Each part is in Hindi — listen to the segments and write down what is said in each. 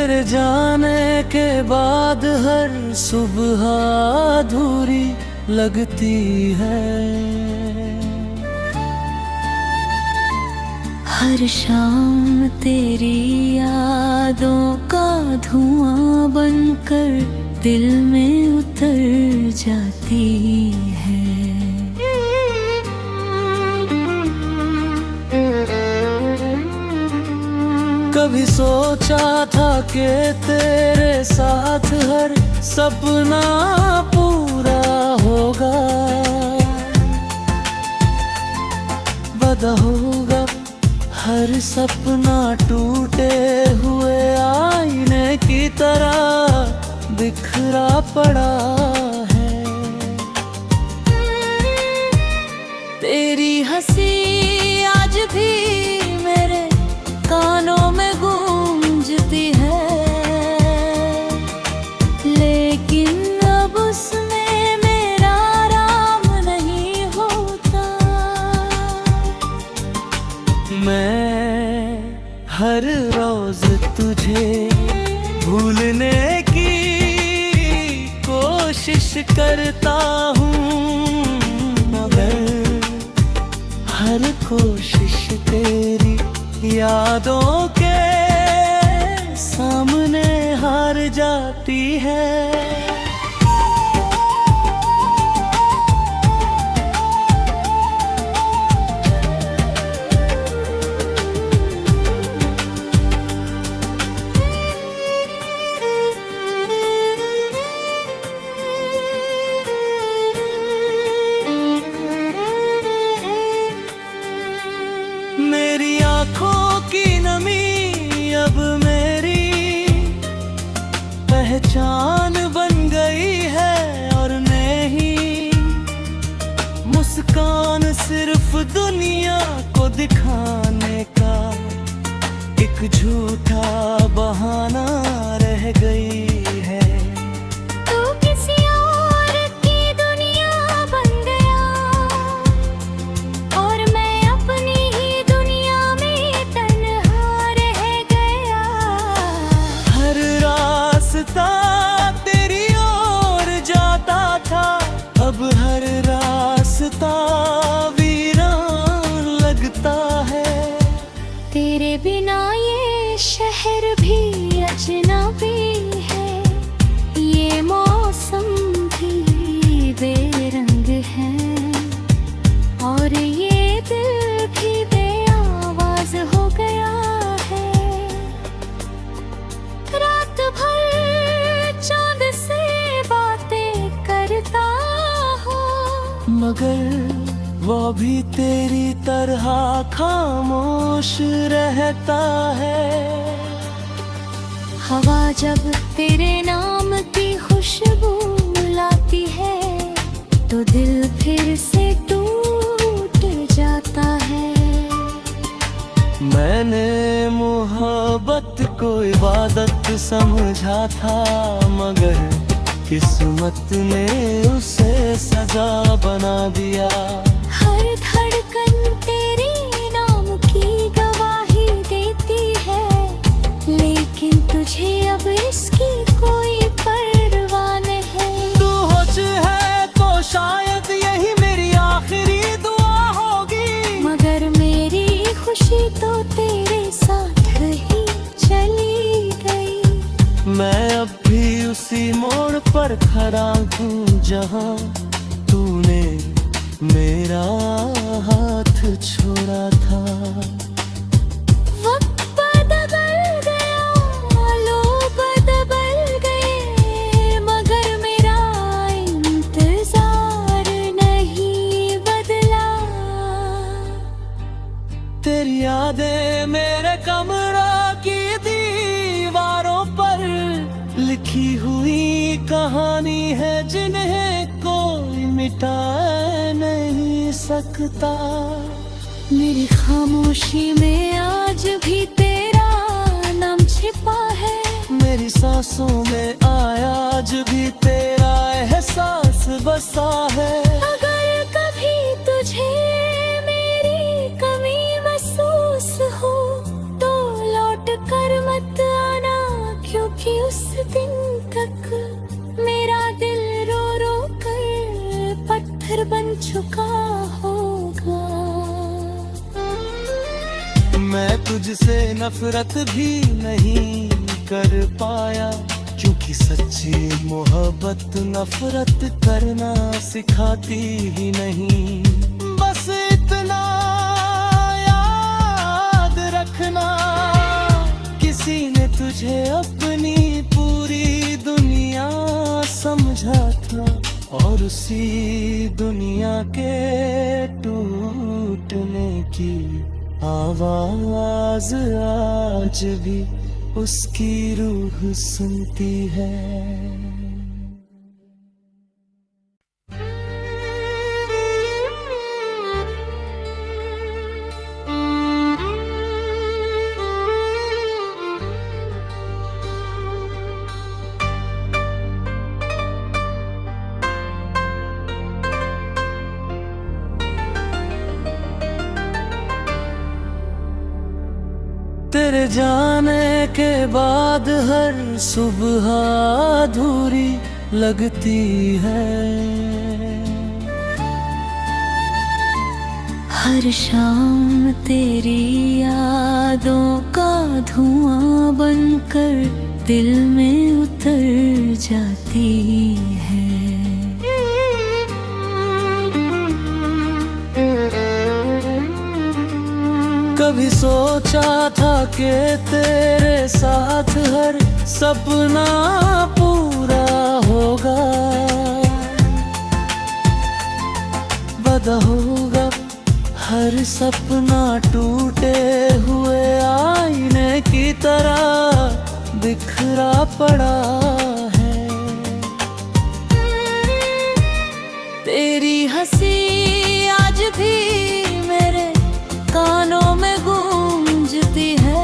तेरे जाने के बाद हर सुबह अधूरी लगती है। हर शाम तेरी यादों का धुआं बनकर दिल में उतर जाती है। कभी सोचा था कि तेरे साथ हर सपना पूरा होगा, वादा होगा हर सपना टूटे हुए आईने की तरह बिखरा पड़ा है। तेरी हंसी आज भी मेरे कानों में गूंजती है, लेकिन अब उसमें मेरा आराम नहीं होता। मैं हर रोज तुझे भूलने की कोशिश करता हूँ, मगर हर कोशिश तेरी यादों के सामने हार जाती है। मेरी आँखों की नमी अब मेरी पहचान बन गई है, और नहीं मुस्कान सिर्फ दुनिया को दिखाने का एक झूठा बहाना रह गई है। तू किसी और की दुनिया बन गया और मैं अपनी ही दुनिया में तन्हा रह गया। हर रास्ता तेरी ओर जाता था, अब हर रास्ता वीरान लगता है। तेरे बिना ये शहर भी अजनबी है, ये मौसम भी बेरंग है, और ये दिल भी बेआवाज हो गया है। रात भर चांद से बातें करता हूँ, मगर वो भी तेरी तरह खामोश रहता है। हवा जब तेरे नाम की खुशबू लाती है तो दिल फिर से टूट जाता है। मैंने मोहब्बत को इबादत समझा था, मगर किस्मत ने उसे सजा बना दिया। हर धड़कन तेरे नाम की गवाही देती है, लेकिन तुझे अब इसकी कोई परवाह नहीं। तू होश है तो शायद यही मेरी आखिरी दुआ होगी, मगर मेरी खुशी तो तेरे साथ ही चली गई। मैं अब भी उसी मोड़ पर खड़ा हूँ जहाँ तूने मेरा हाथ छोड़ा था। वक्त बदल गया, लोग बदल गए, मगर मेरा इंतजार नहीं बदला। तेरी यादें मेरे कमरा की दीवारों पर लिखी हुई कहानी है, जिन्हें कोई मिटा नहीं सकता। मेरी खामोशी में आज भी तेरा नाम छिपा है, मेरी सांसों में आज भी तेरा एहसास बसा है। अगर कभी तुझे मेरी कमी महसूस हो तो लौट कर मत आना, क्यों चुका होगा। मैं तुझसे नफरत भी नहीं कर पाया, क्योंकि सच्ची मोहब्बत नफरत करना सिखाती ही नहीं। बस इतना याद रखना, किसी ने तुझे अपनी पूरी दुनिया समझा था, और उसी दुनिया के टूटने की आवाज आज भी उसकी रूह सुनती है। तेरे जाने के बाद हर सुबह अधूरी लगती है, हर शाम तेरी यादों का धुआं बनकर दिल में उतर जाती है। कभी सोचा था कि तेरे साथ हर सपना पूरा होगा, वादा होगा हर सपना टूटे हुए आईने की तरह बिखरा पड़ा है। तेरी हंसी आज भी मेरे कानों में गूंजती है,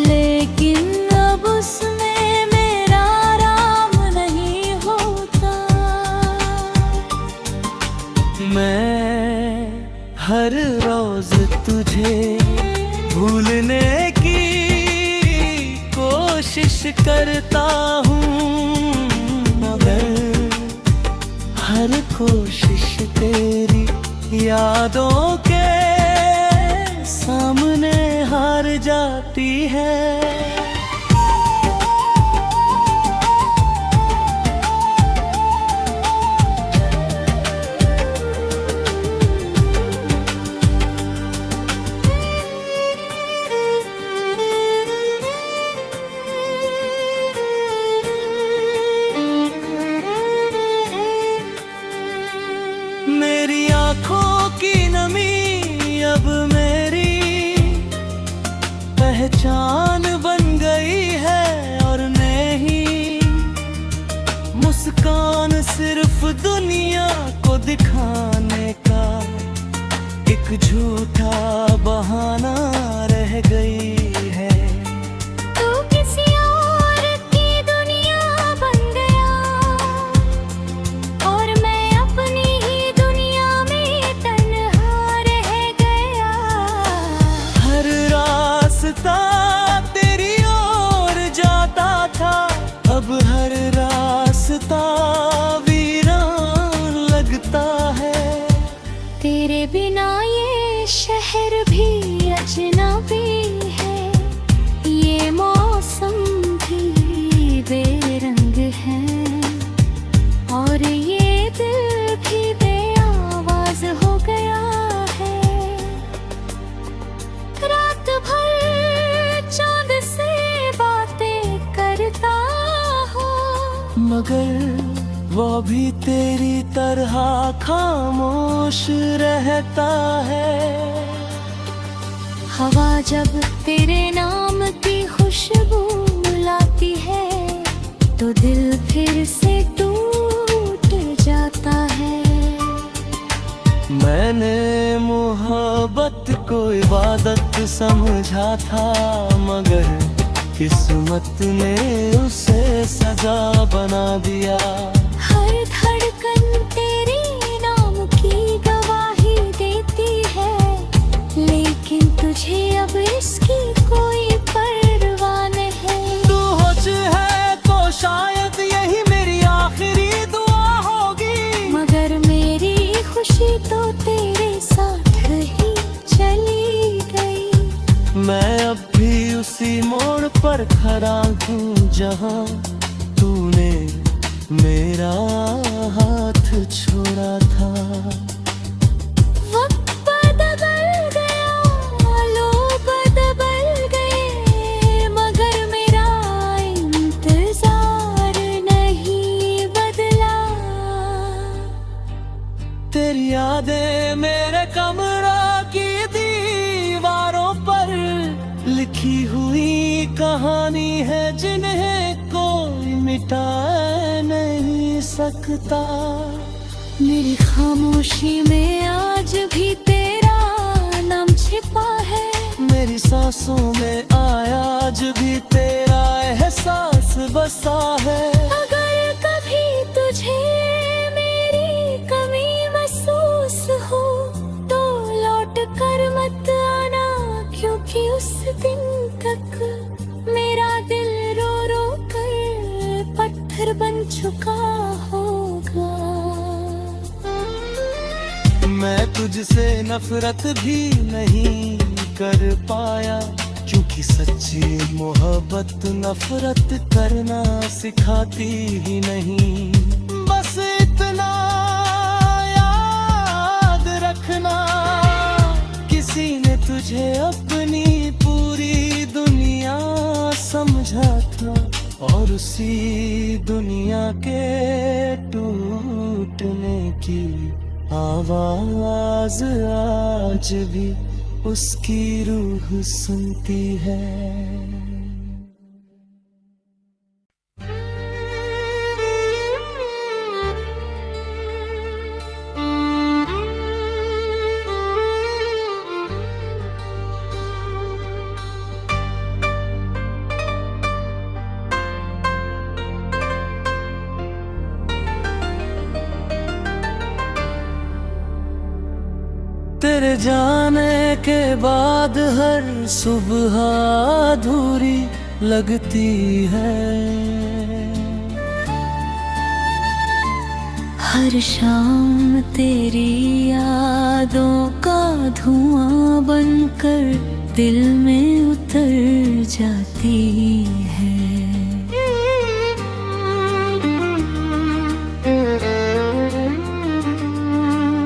लेकिन अब उसमें मेरा आराम नहीं होता। मैं हर रोज तुझे भूलने की कोशिश करता हूँ, मगर हर कोशिश तेरी यादों के सामने हार जाती है। मेरी आँखों की नमी अब मेरी पहचान बन गई है, और नहीं मुस्कान सिर्फ दुनिया को दिखाने का एक झूठा बहाना रह गई है। तू किसी और की दुनिया बन गया, और मैं अपनी ही दुनिया में तन्हा रह गया। हर रास्ता तेरी ओर जाता था, अब हर रास्ता वीरान लगता है। तेरे बिना ये शहर भी अजनबी है, ये मौसम भी बेरंग है, और ये दिल भी बेआवाज हो गया है। रात भर चांद से बातें करता हो, मगर वो भी तेरी तरह खामोश रहता है। हवा जब तेरे नाम की खुशबू लाती है, तो दिल फिर से टूट जाता है। मैंने मोहब्बत को इबादत समझा था, मगर किस्मत ने उसे सजा बना दिया। हर धड़कन तेरे नाम की गवाही देती है, लेकिन तुझे अब इसकी कोई परवाह नहीं। तू होश है तो शायद यही मेरी आखिरी दुआ होगी, मगर पर खड़ा हूँ जहाँ तूने मेरा हाथ छोड़ा था। वक्त बदल गया, लोग बदल गए, मगर मेरा इंतजार नहीं बदला। तेरी यादें मेरे कमरा की दीवारों पर लिखी हुई कहानी है, जिन्हें कोई मिटा नहीं सकता। मेरी खामोशी में आज भी तेरा नाम छिपा है, मेरी सांसों में आज भी तेरा एहसास बसा है। अगर कभी तुझे मेरी कमी महसूस हो तो लौट कर मत आना, क्योंकि उस दिन तक मेरा दिल रो रो कर पत्थर बन चुका होगा। मैं तुझसे नफरत भी नहीं कर पाया, क्योंकि सच्ची मोहब्बत नफरत करना सिखाती ही नहीं। बस इतना याद रखना, किसी ने तुझे अपनी पूरी दुनिया समझा था, और उसी दुनिया के टूटने की आवाज आज भी उसकी रूह सुनती है। तेरे जाने के बाद हर सुबह अधूरी लगती है, हर शाम तेरी यादों का धुआं बनकर दिल में उतर जाती है।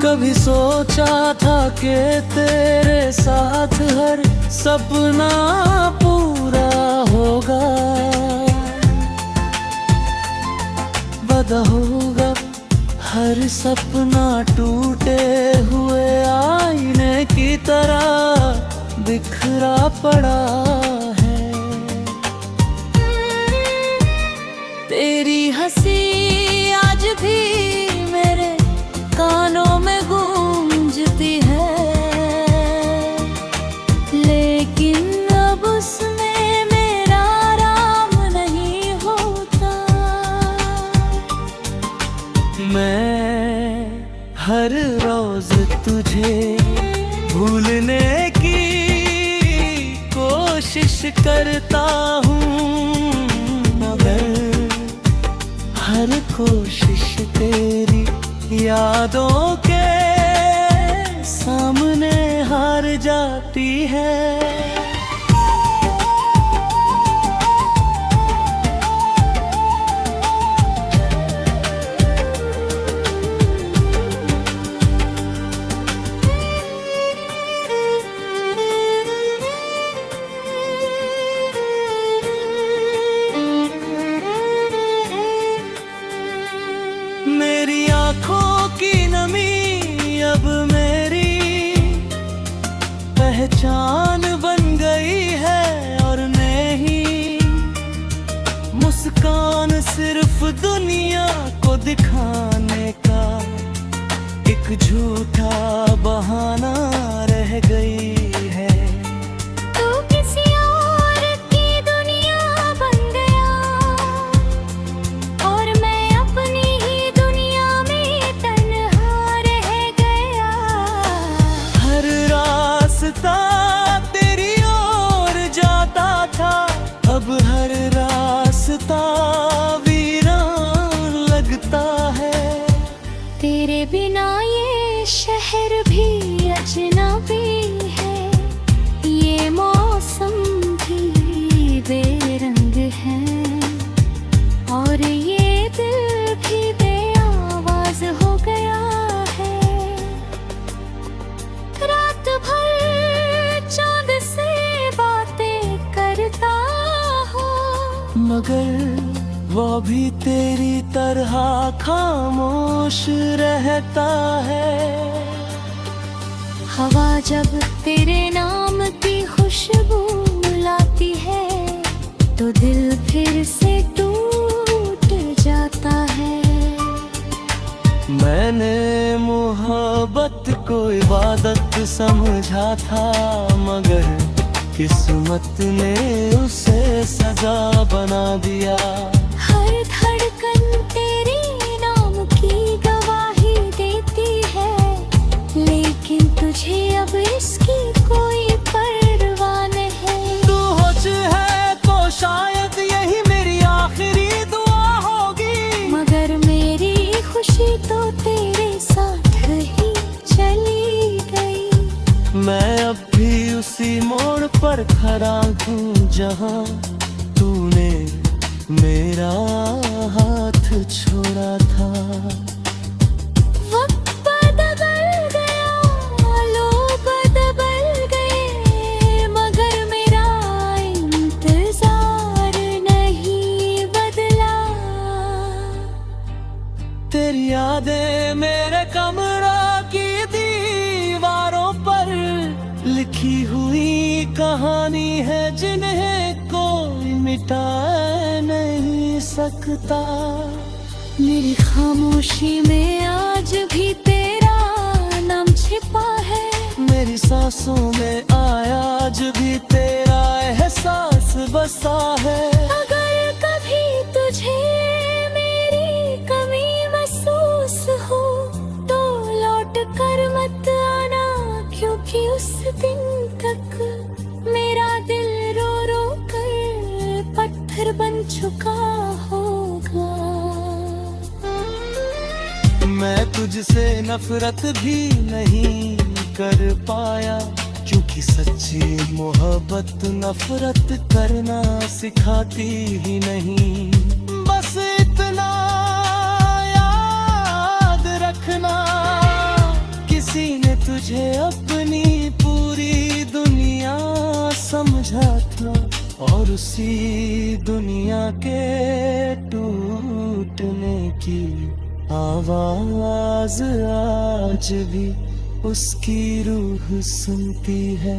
कभी सोचा था कि तेरे साथ हर सपना पूरा होगा, वादा होगा हर सपना टूटे हुए आईने की तरह बिखरा पड़ा है। तेरी हंसी आज भी मेरे कानों में गूंजती है, लेकिन अब उसमें मेरा आराम नहीं होता। मैं हर रोज तुझे भूलने की कोशिश करता हूँ, मगर हर कोशिश तेरी यादों के सामने हार जाती है। मेरी आँखों की नमी अब मेरी पहचान बन गई है, और नहीं मुस्कान सिर्फ दुनिया को दिखाने का एक झूठा बहाना रह गई है। तू किसी और की दुनिया बन गया, और मैं अपनी ही दुनिया में तन्हा रह गया। हर रास्ता तेरी ओर जाता था, अब हर रास्ता वीरान लगता है। तेरे बिना ये शहर भी अजनबी है, ये मौसम भी बेर वो भी तेरी तरह खामोश रहता है। हवा जब तेरे नाम की खुशबू लाती है तो दिल फिर से टूट जाता है। मैंने मोहब्बत को इबादत समझा था, मगर किस्मत ने उसे सजा बना दिया। हर धड़कन तेरे नाम की गवाही देती है, लेकिन तुझे अब इसकी कोई परवाह नहीं। तू होश है तो शायद यही मेरी आखिरी दुआ होगी, मगर मेरी खुशी तो तेरे साथ ही चली गई। मैं अब भी उसी मोड़ पर खड़ा हूँ जहाँ तूने मेरा हाथ छोड़ा था। वक्त बदल गया, लोग बदल गए, मगर मेरा इंतजार नहीं बदला। तेरी यादें मेरे कमरा की दीवारों पर लिखी हुई कहानी है, जिन्हें कोई मिटा नहीं सकता। मेरी खामोशी में आज भी तेरा नाम छिपा है, मेरी सांसों में आज भी तेरा एहसास बसा है। अगर कभी तुझे मेरी कमी महसूस हो तो लौट कर मत आना, क्योंकि उस दिन तक मेरा दिल रो रो कर पत्थर बन चुका होगा। मैं तुझसे नफरत भी नहीं कर पाया, क्योंकि सच्ची मोहब्बत नफरत करना सिखाती ही नहीं। बस इतना याद रखना, किसी ने तुझे अपनी पूरी दुनिया समझा था, और उसी दुनिया के टूटने की आवाज आज भी उसकी रूह सुनती है।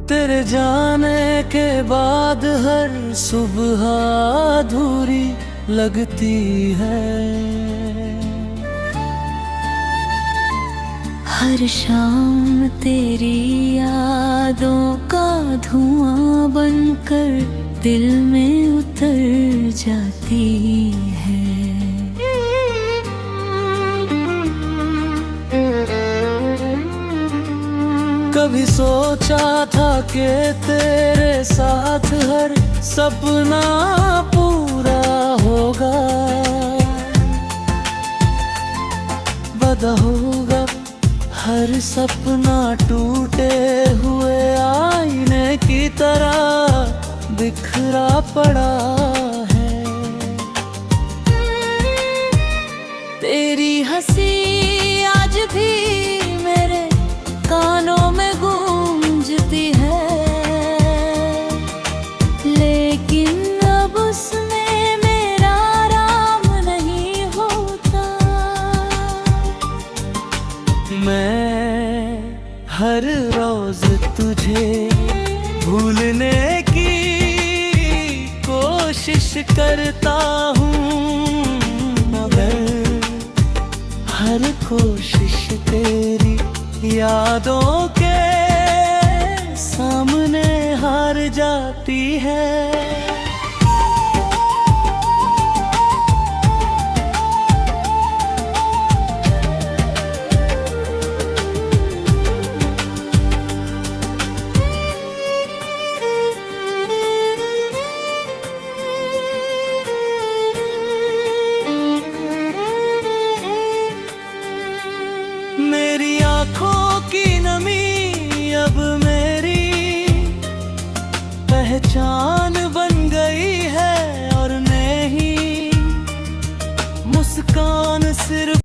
तेरे जाने के बाद हर सुबह अधूरी लगती है, हर शाम तेरी यादों का धुआं बनकर दिल में उतर जाती है। कभी सोचा था कि तेरे साथ हर सपना पूरा होगा, वादा होगा हर सपना टूटे हुए आईने की तरह बिखरा पड़ा है। तेरी हंसी आज भी मेरे कानों में गूंजती है, लेकिन अब उसमें मेरा आराम नहीं होता। मैं हर रोज तुझे भूलने की कोशिश करता हूँ, मगर हर कोशिश तेरी यादों के सामने हार जाती है। पहचान बन गई है और नहीं मुस्कान सिर्फ